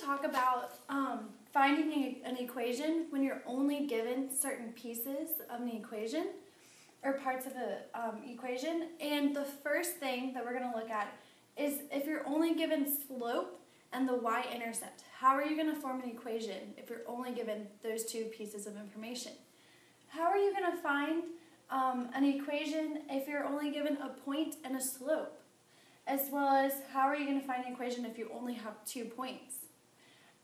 talk about finding an equation when you're only given certain pieces of an equation or parts of an equation. And the first thing that we're going to look at is if you're only given slope and the y-intercept. How are you going to form an equation if you're only given those two pieces of information? How are you going to find an equation if you're only given a point and a slope? As well as how are you going to find an equation if you only have 2 points?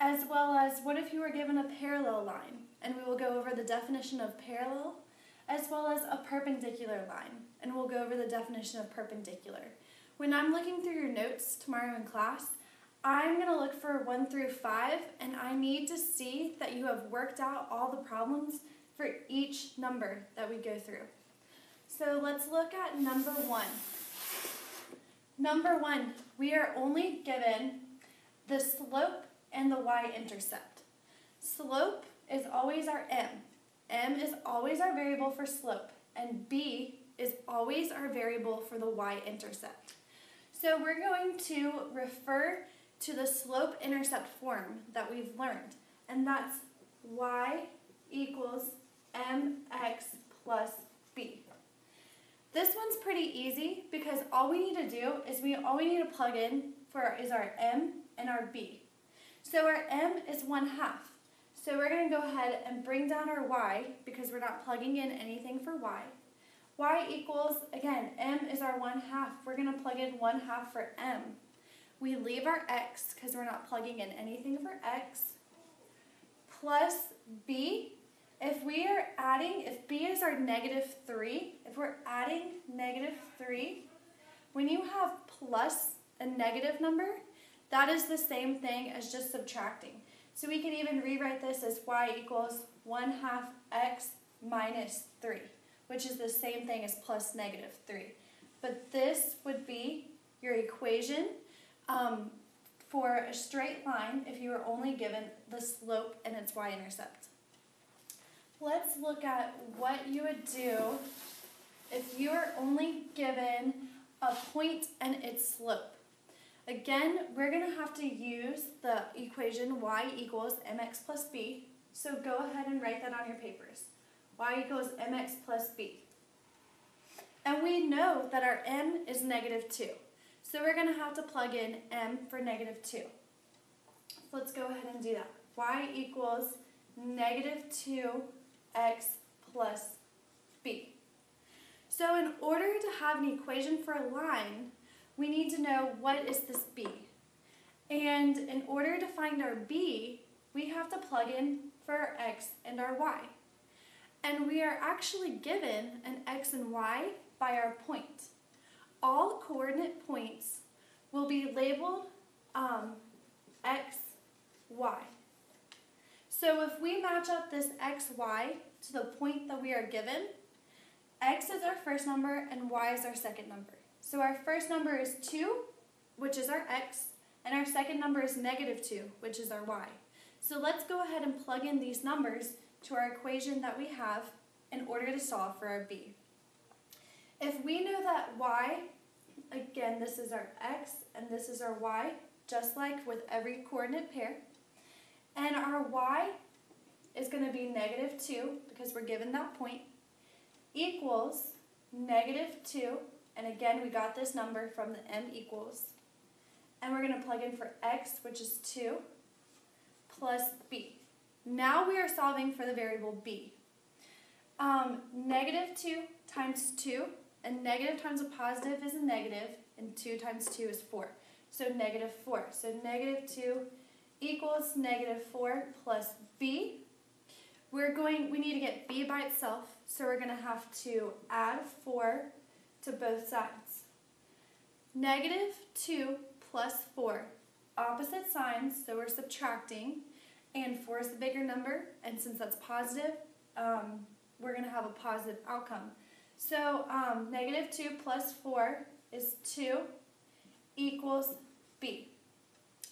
As well as what if you were given a parallel line? And we will go over the definition of parallel, as well as a perpendicular line. And we'll go over the definition of perpendicular. When I'm looking through your notes tomorrow in class, I'm going to look for 1 through 5, and I need to see that you have worked out all the problems for each number that we go through. So let's look at number 1. Number 1, we are only given the slope and the y-intercept. Slope is always our m. M is always our variable for slope, and b is always our variable for the y-intercept. So we're going to refer to the slope-intercept form that we've learned, and that's y equals mx plus b. This one's pretty easy because all we need to do is all we need to plug in is our m and our b. So our m is 1/2. So we're going to go ahead and bring down our y because we're not plugging in anything for y. Y equals, again, m is our 1/2. We're going to plug in 1/2 for m. We leave our x because we're not plugging in anything for x. Plus b. If b is our -3, if we're adding -3, when you have plus a negative number, that is the same thing as just subtracting. So we can even rewrite this as y equals 1/2 x minus 3, which is the same thing as plus -3. But this would be your equation for a straight line if you were only given the slope and its y-intercept. Let's look at what you would do if you were only given a point and its slope. Again, we're going to have to use the equation y equals mx plus b. So go ahead and write that on your papers. Y equals mx plus b. And we know that our m is -2. So we're going to have to plug in m for -2. So let's go ahead and do that. Y equals -2x plus b. So in order to have an equation for a line, we need to know what is this b. And in order to find our b, we have to plug in for our x and our y. And we are actually given an x and y by our point. All coordinate points will be labeled x, y. So if we match up this x, y to the point that we are given, x is our first number and y is our second number. So our first number is 2, which is our x, and our second number is -2, which is our y. So let's go ahead and plug in these numbers to our equation that we have in order to solve for our b. If we know that y, again, this is our x and this is our y, just like with every coordinate pair, and our y is going to be -2 because we're given that point, equals -2, and again we got this number from the m equals, and we're going to plug in for x, which is 2, plus b. Now we are solving for the variable b. -2 times 2, and negative times a positive is a negative, and 2 times 2 is 4. So -4. So -2 equals -4 plus b. We need to get b by itself, so we're going to have to add 4 to both sides. -2 plus 4, opposite signs, so we're subtracting, and 4 is the bigger number, and since that's positive, we're going to have a positive outcome. So -2 plus 4 is 2 equals b.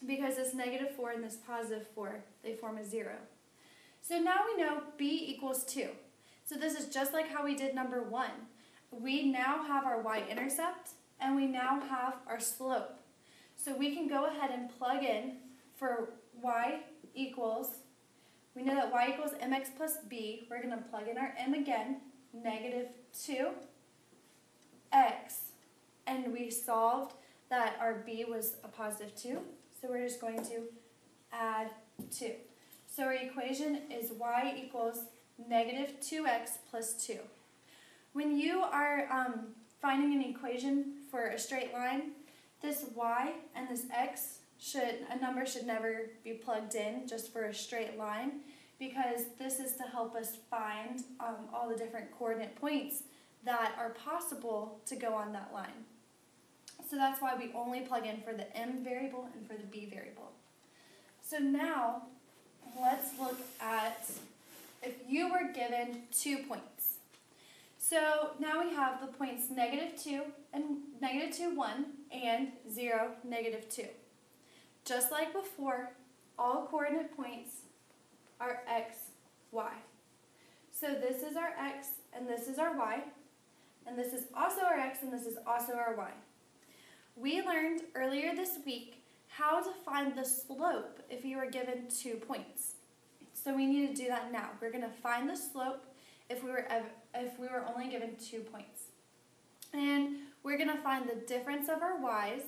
Because this -4 and this +4, they form a 0. So now we know b equals 2. So this is just like how we did number 1. We now have our y-intercept, and we now have our slope. So we can go ahead and plug in for y equals, we know that y equals mx plus b. We're going to plug in our m again, negative 2x. And we solved that our b was a positive 2. So we're just going to add 2. So our equation is y equals negative 2x plus 2. When you are finding an equation for a straight line, this y and this x a number should never be plugged in just for a straight line, because this is to help us find all the different coordinate points that are possible to go on that line. So that's why we only plug in for the m variable and for the b variable. So now, let's look at if you were given 2 points. So now we have the points negative 2 and negative 2, 1, and 0, negative 2. Just like before, all coordinate points are x, y. So this is our x, and this is our y, and this is also our x, and this is also our y. We learned earlier this week how to find the slope if you were given 2 points. So we need to do that now. We're going to find the slope if we were only given 2 points. And we're going to find the difference of our y's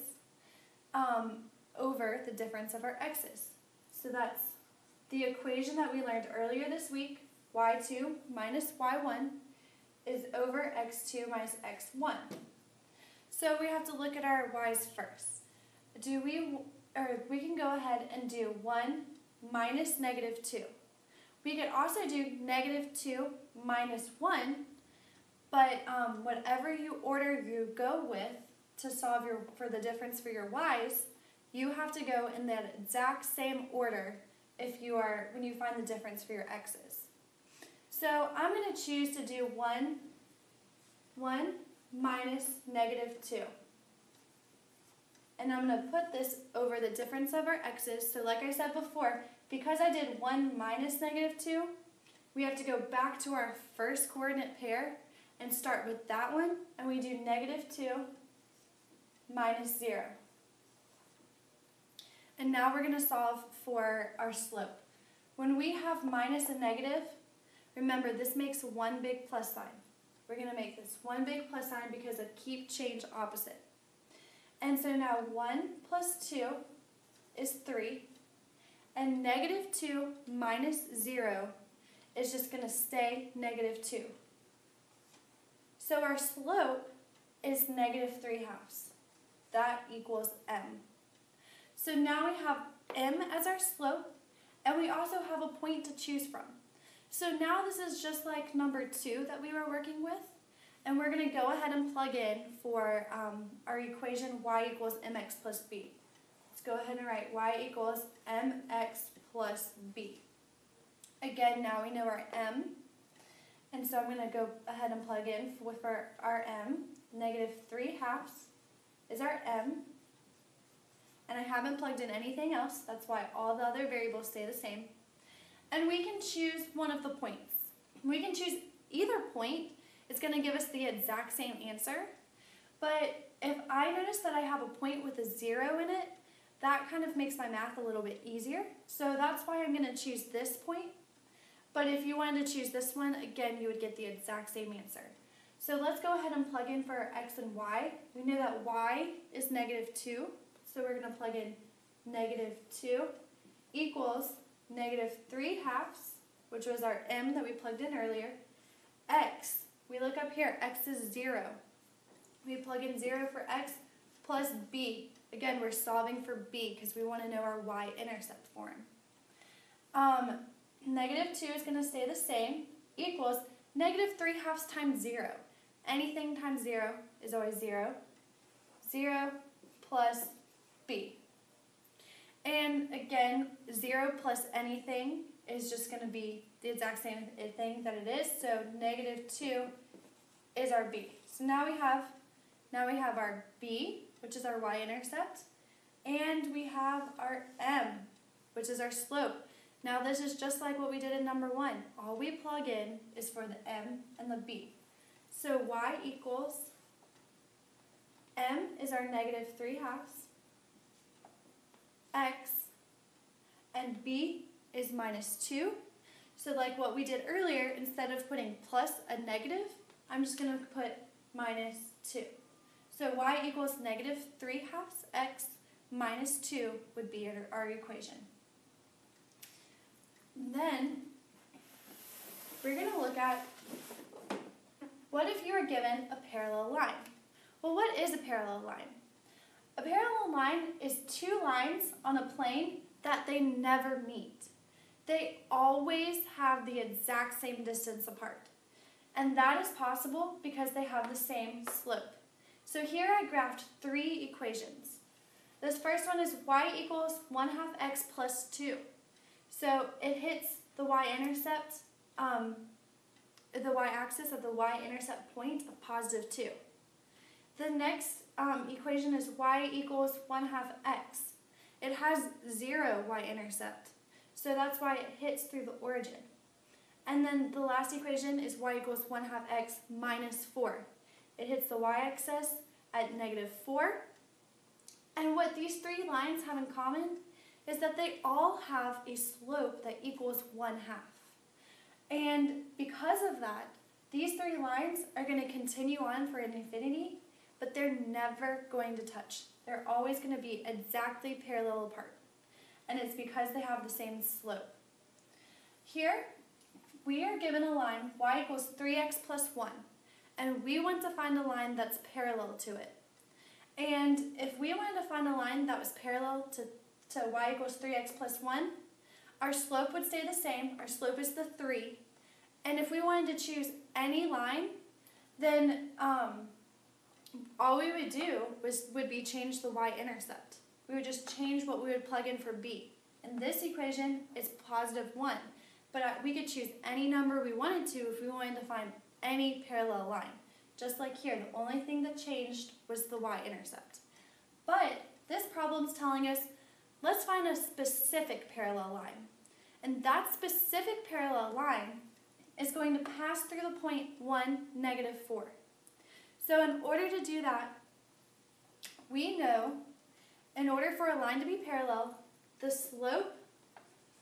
over the difference of our x's. So that's the equation that we learned earlier this week, y2 minus y1 is over x2 minus x1. So we have to look at our y's first. We can go ahead and do 1 minus negative 2. We could also do negative 2 minus 1, but whatever order you go with to solve for the difference for your y's, you have to go in that exact same order when you find the difference for your x's. So I'm going to choose to do 1 minus negative 2. And I'm going to put this over the difference of our x's. So like I said before, because I did 1 minus negative 2, we have to go back to our first coordinate pair and start with that one. And we do negative 2 minus 0. And now we're going to solve for our slope. When we have minus and negative, remember this makes one big plus sign. We're going to make this one big plus sign because of keep, change, opposite. And so now 1 plus 2 is 3. And negative 2 minus 0 is just going to stay negative 2. So our slope is negative 3 halves. That equals m. So now we have m as our slope, and we also have a point to choose from. So now this is just like number 2 that we were working with, and we're going to go ahead and plug in for our equation y equals mx plus b. Let's go ahead and write y equals mx plus b. Again, now we know our m, and so I'm going to go ahead and plug in with our m. Negative 3 halves is our m, and I haven't plugged in anything else. That's why all the other variables stay the same. And we can choose one of the points. We can choose either point. It's going to give us the exact same answer. But if I notice that I have a point with a 0 in it, that kind of makes my math a little bit easier. So that's why I'm going to choose this point. But if you wanted to choose this one, again, you would get the exact same answer. So let's go ahead and plug in for our x and y. We know that y is negative 2. So we're going to plug in negative 2 equals negative 3 halves, which was our m that we plugged in earlier. X, we look up here, x is 0. We plug in 0 for x plus b. Again, we're solving for b because we want to know our y-intercept for him. Negative 2 is going to stay the same, equals negative 3 halves times 0. Anything times 0 is always 0. 0 plus b. And again, 0 plus anything is just going to be the exact same thing that it is. So negative 2 is our b. So now we have our b, which is our y-intercept, and we have our m, which is our slope. Now this is just like what we did in number 1. All we plug in is for the m and the b. So y equals, m is our negative 3 halves, x and b is minus 2. So like what we did earlier, instead of putting plus a negative, I'm just going to put minus 2. So y equals negative 3/2 x minus 2 would be our equation. Then we're going to look at, what if you were given a parallel line? Well, what is a parallel line? A parallel line is two lines on a plane that they never meet. They always have the exact same distance apart. And that is possible because they have the same slope. So here I graphed 3 equations. This first one is y equals 1/2 x plus 2. So it hits the y-intercept, the y-axis at the y-intercept point of positive 2. The next equation is y equals 1/2 x. It has 0 y-intercept. So that's why it hits through the origin. And then the last equation is y equals 1/2 x minus 4. It hits the y-axis at negative 4. And what these 3 lines have in common is that they all have a slope that equals 1/2. And because of that, these 3 lines are going to continue on for an infinity, but they're never going to touch. They're always going to be exactly parallel apart. And it's because they have the same slope. Here, we are given a line y equals 3x plus 1, and we want to find a line that's parallel to it. And if we wanted to find a line that was parallel to y equals 3x plus 1, our slope would stay the same. Our slope is the 3. And if we wanted to choose any line, then all we would do would be change the y-intercept. We would just change what we would plug in for b. And this equation is positive 1. But we could choose any number we wanted to if we wanted to find any parallel line. Just like here, the only thing that changed was the y-intercept. But this problem's telling us, let's find a specific parallel line. And that specific parallel line is going to pass through the point 1, negative 4. So in order to do that, we know in order for a line to be parallel, the slope,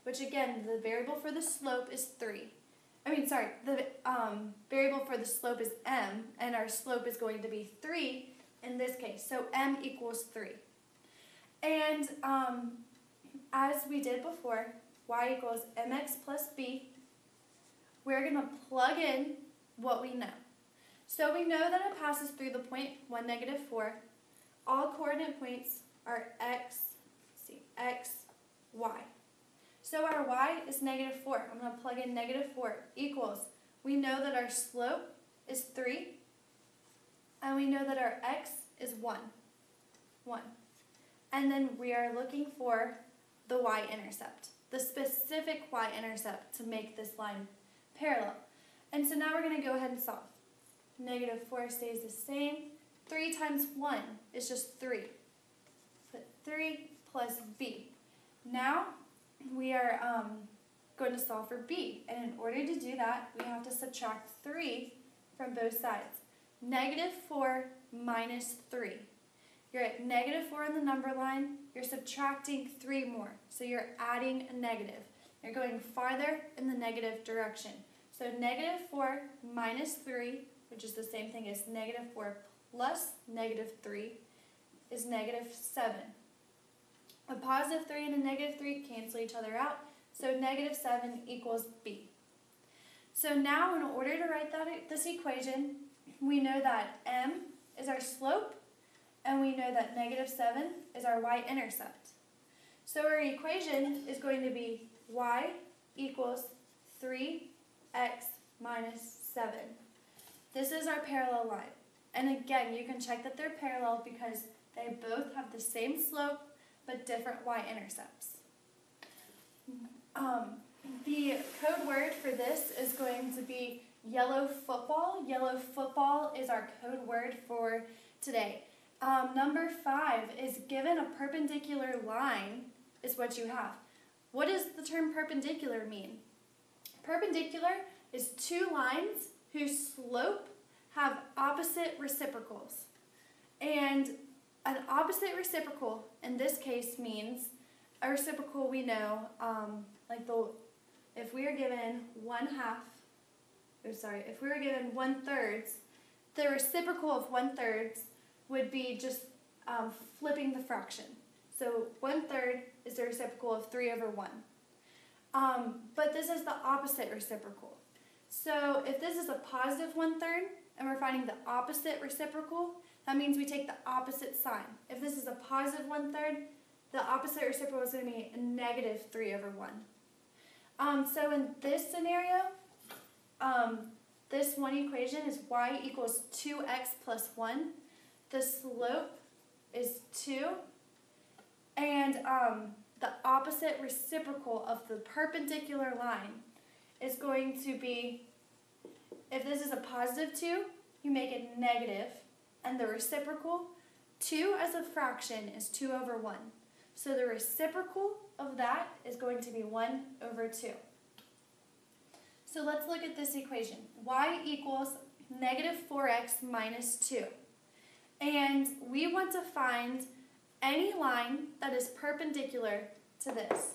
which again, the variable for the slope is 3. The variable for the slope is m, and our slope is going to be 3 in this case. So m equals 3. And as we did before, y equals mx plus b. We're going to plug in what we know. So we know that it passes through the point 1, negative 4. All coordinate points are x, y. So our y is negative 4. I'm going to plug in negative 4 equals, we know that our slope is 3, and we know that our x is 1. And then we are looking for the y-intercept, the specific y-intercept to make this line parallel. And so now we're going to go ahead and solve. Negative 4 stays the same. 3 times 1 is just 3. Put 3 plus b. Now we are going to solve for b. And in order to do that, we have to subtract 3 from both sides. Negative 4 minus 3. You're at negative 4 on the number line. You're subtracting 3 more. So you're adding a negative. You're going farther in the negative direction. So negative 4 minus 3, which is the same thing as negative 4 plus negative 3, is negative 7. A positive 3 and a negative 3 cancel each other out, so negative 7 equals b. So now in order to write this equation, we know that m is our slope, and we know that negative 7 is our y-intercept. So our equation is going to be y equals 3x minus 7. This is our parallel line. And again, you can check that they're parallel because they both have the same slope but different y-intercepts. The code word for this is going to be yellow football. Yellow football is our code word for today. Number 5 is given a perpendicular line is what you have. What does the term perpendicular mean? Perpendicular is 2 lines whose slope have opposite reciprocals. And an opposite reciprocal in this case means a reciprocal we know, if we are given if we were given 1/3, the reciprocal of 1/3 would be just flipping the fraction. So 1/3 is the reciprocal of 3/1. But this is the opposite reciprocal. So if this is a positive 1/3 and we're finding the opposite reciprocal, that means we take the opposite sign. If this is a positive 1/3, the opposite reciprocal is going to be a negative 3/1. So in this scenario, this one equation is y equals 2x plus 1. The slope is 2. And the opposite reciprocal of the perpendicular line is going to be, if this is a positive 2, you make it negative. And the reciprocal, 2 as a fraction is 2/1. So the reciprocal of that is going to be 1/2. So let's look at this equation. Y equals negative 4x minus 2. And we want to find any line that is perpendicular to this.